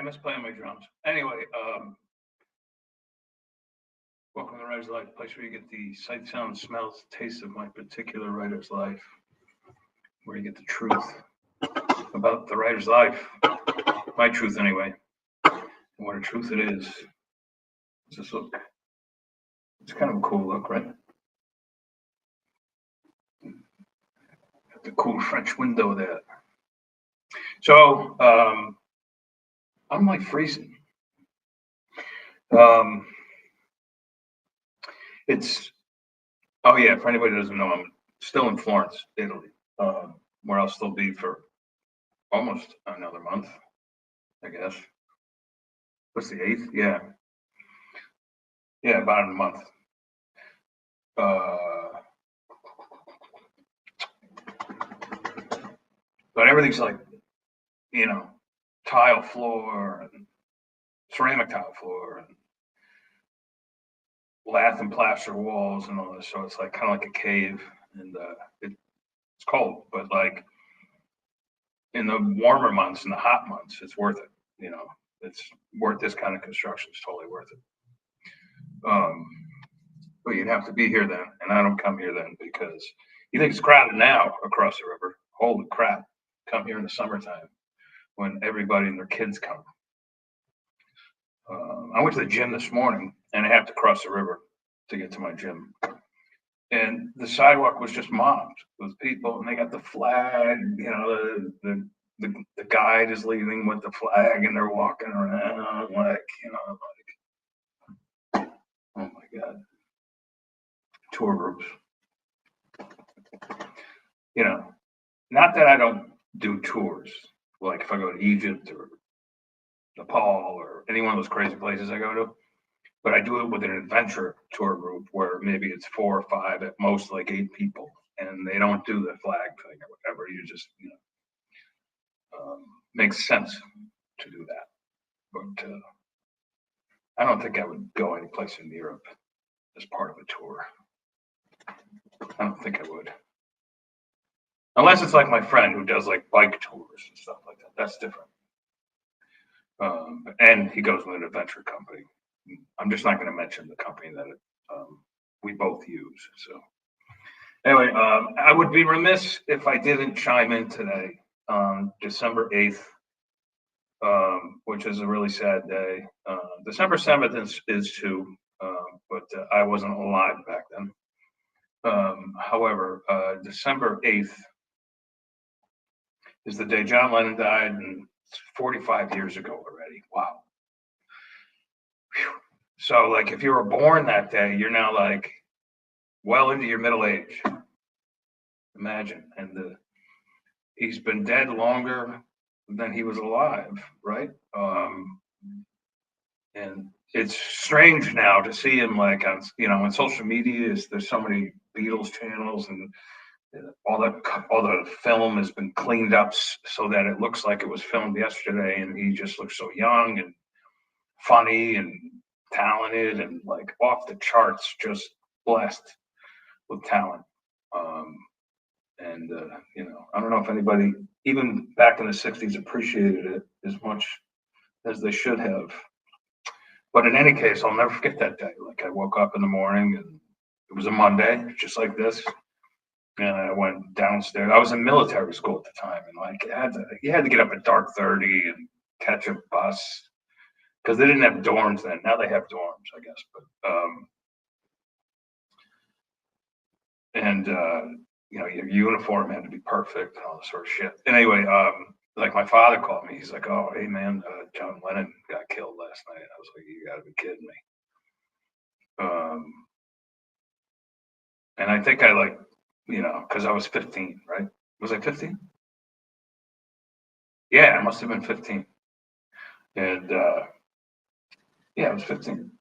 miss playing my drums. Anyway, welcome to the Writer's Life, place where you get the sight, sound, smells, taste of my particular writer's life, where you get the truth about the writer's life, my truth anyway, and what a truth it is. What's this look? It's kind of a cool look, right? Got the cool French window there. So, I'm like freezing. Oh yeah, for anybody who doesn't know, I'm still in Florence, Italy, where I'll still be for almost another month, I guess. What's the 8th? Yeah, about a month. But everything's like, tile floor and ceramic tile floor and lath and plaster walls and all this. So it's like kind of like a cave, and it's cold, but like in the warmer months and the hot months, it's worth it. It's worth this kind of construction. It's totally worth it. But you'd have to be here then, and I don't come here then because you think it's crowded now across the river. Holy crap! Come here in the summertime when everybody and their kids come. I went to the gym this morning, and I have to cross the river to get to my gym. And the sidewalk was just mobbed with people, and they got the flag. The guide is leaving with the flag, and they're walking around like, oh my God. Tour groups. Not that I don't do tours. Like if I go to Egypt or Nepal or any one of those crazy places I go to, but I do it with an adventure tour group where maybe it's 4 or 5, at most like 8 people, and they don't do the flag thing or whatever. You just, makes sense to do that. But I don't think I would go any place in Europe as part of a tour. I don't think I would. Unless it's like my friend who does like bike tours and stuff like that. That's different. And he goes with an adventure company. I'm just not going to mention the company that we both use. So anyway, I would be remiss if I didn't chime in today on December 8th, which is a really sad day. December 7th is too, but I wasn't alive back then. However, December 8th is the day John Lennon died, and it's 45 years ago already. Wow. Whew. So, like, if you were born that day, you're now like well into your middle age. Imagine. And he's been dead longer than he was alive, right? And it's strange now to see him like on social media. There's so many Beatles channels, and all the film has been cleaned up so that it looks like it was filmed yesterday, and he just looks so young and funny and talented and like off the charts, just blessed with talent. I don't know if anybody, even back in the 60s, appreciated it as much as they should have. But in any case, I'll never forget that day. Like, I woke up in the morning, and it was a Monday, just like this. And I went downstairs. I was in military school at the time, and like you had to get up at dark 30 and catch a bus because they didn't have dorms then. Now they have dorms, I guess. But your uniform had to be perfect and all this sort of shit. And anyway, like my father called me. He's like, "Oh, hey man, John Lennon got killed last night." I was like, "You got to be kidding me." And I think I because I was 15, right? Was I 15? Yeah, I must have been 15. And I was 15.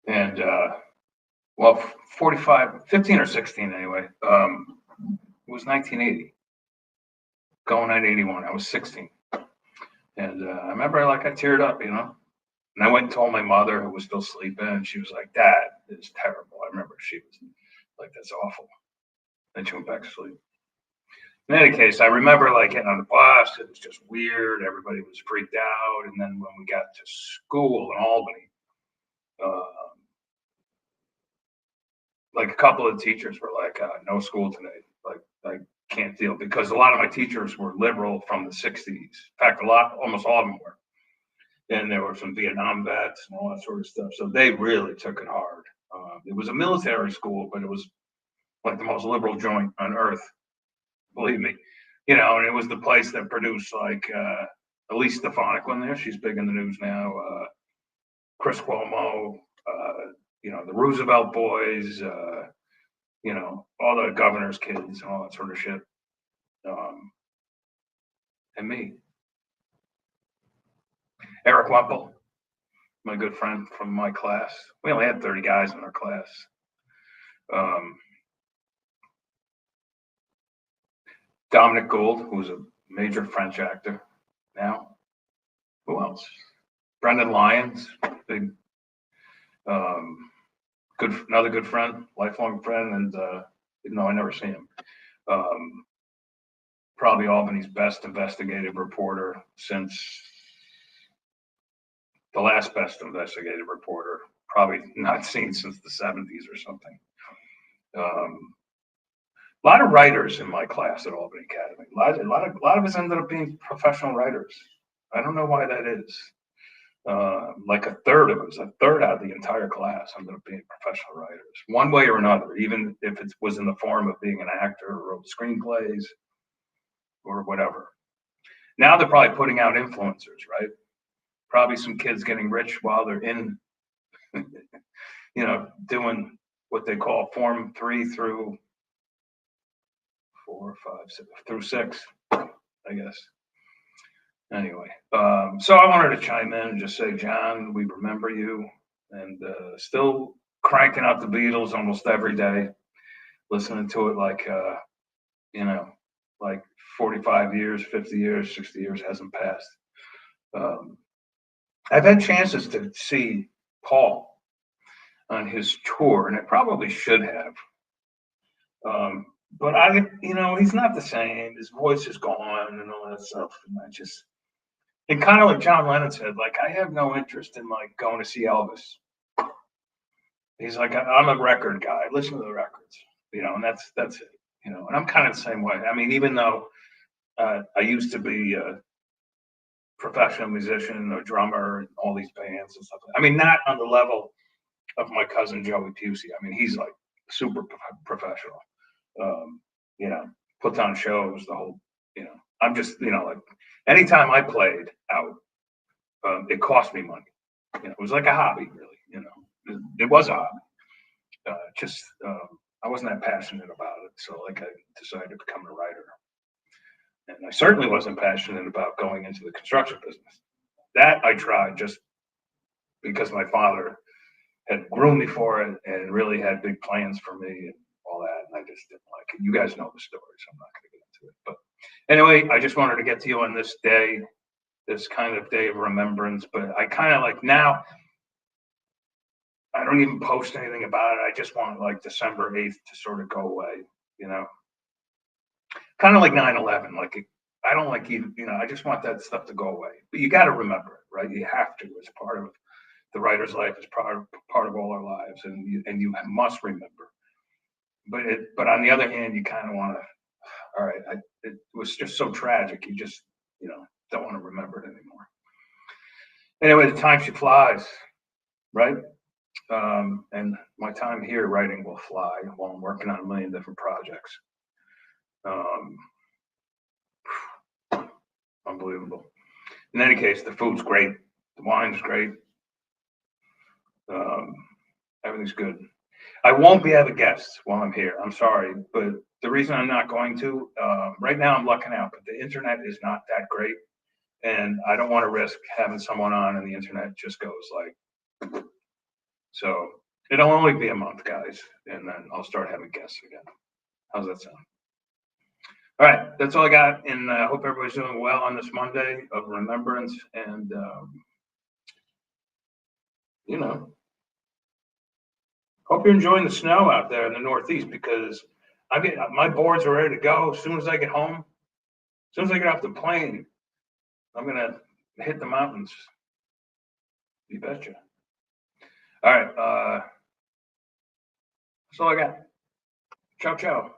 And 45, 15 or 16 anyway. It was 1980. Going on 81. I was 16. And I remember I teared up, And I went and told my mother, who was still sleeping, and she was like, "Dad, it's terrible." I remember she was like, "That's awful." Then she went back to sleep. In any case, I remember like getting on the bus. It was just weird. Everybody was freaked out. And then when we got to school in Albany, uh, like a couple of teachers were like, "No school today." Like I can't deal because a lot of my teachers were liberal from the '60s. In fact, almost all of them were. And there were some Vietnam vets and all that sort of stuff. So they really took it hard. It was a military school, but it was like the most liberal joint on earth. Believe me, and it was the place that produced like Elise Stefanik went there. She's big in the news now. Chris Cuomo, the Roosevelt boys, all the governor's kids and all that sort of shit. And me, Eric Wemple, my good friend from my class. We only had 30 guys in our class. Dominic Gould, who's a major French actor now. Who else? Brendan Lyons, big, another good friend, lifelong friend, and even though I never see him, probably Albany's best investigative reporter since the last best investigative reporter, probably not seen since the '70s or something. A lot of writers in my class at Albany Academy. A lot of us ended up being professional writers. I don't know why that is. Like a third out of the entire class ended up being professional writers, one way or another, even if it was in the form of being an actor or wrote screenplays or whatever. Now they're probably putting out influencers, right? Probably some kids getting rich while they're in, doing what they call Form 3 through 4, 5, 6, through 6, I guess. Anyway, so I wanted to chime in and just say, John, we remember you, and still cranking out the Beatles almost every day, listening to it like, like 45 years, 50 years, 60 years hasn't passed. I've had chances to see Paul on his tour, and I probably should have. But he's not the same. His voice is gone and all that stuff. And kind of like John Lennon said, like, I have no interest in like going to see Elvis. He's like, I'm a record guy. Listen to the records, and that's it, and I'm kind of the same way. I mean, even though I used to be a professional musician, a drummer, and all these bands and stuff. I mean, not on the level of my cousin Joey Pusey. I mean, he's like super professional. Puts on shows, the whole, I'm just, like anytime I played out, it cost me money. It was like a hobby, really, it was a hobby. I wasn't that passionate about it. So like I decided to become a writer. And I certainly wasn't passionate about going into the construction business. That I tried just because my father had groomed me for it and really had big plans for me and all that. And I just didn't like it. You guys know the story, so I'm not going to get into it. But anyway, I just wanted to get to you on this day, this kind of day of remembrance. But I kind of like now, I don't even post anything about it. I just want like December 8th to sort of go away, kind of like 9/11. Like, I don't like even, I just want that stuff to go away. But you got to remember it, right? You have to. It's part of the writer's life. It's part of all our lives, and you must remember. But on the other hand, you kind of want to. All right, it was just so tragic. You just don't want to remember it anymore. Anyway, the time she flies, right? And my time here writing will fly while I'm working on a million different projects. Unbelievable. In any case, the food's great. The wine's great. Everything's good. I won't be having guests while I'm here. I'm sorry, but the reason I'm not going to, right now I'm lucking out, but the internet is not that great. And I don't want to risk having someone on and the internet just goes like, so it'll only be a month, guys. And then I'll start having guests again. How's that sound? All right, that's all I got. And I hope everybody's doing well on this Monday of remembrance. And, hope you're enjoying the snow out there in the Northeast, because my boards are ready to go. As soon as I get home, as soon as I get off the plane, I'm gonna hit the mountains. You betcha. All right, that's all I got. Ciao, ciao.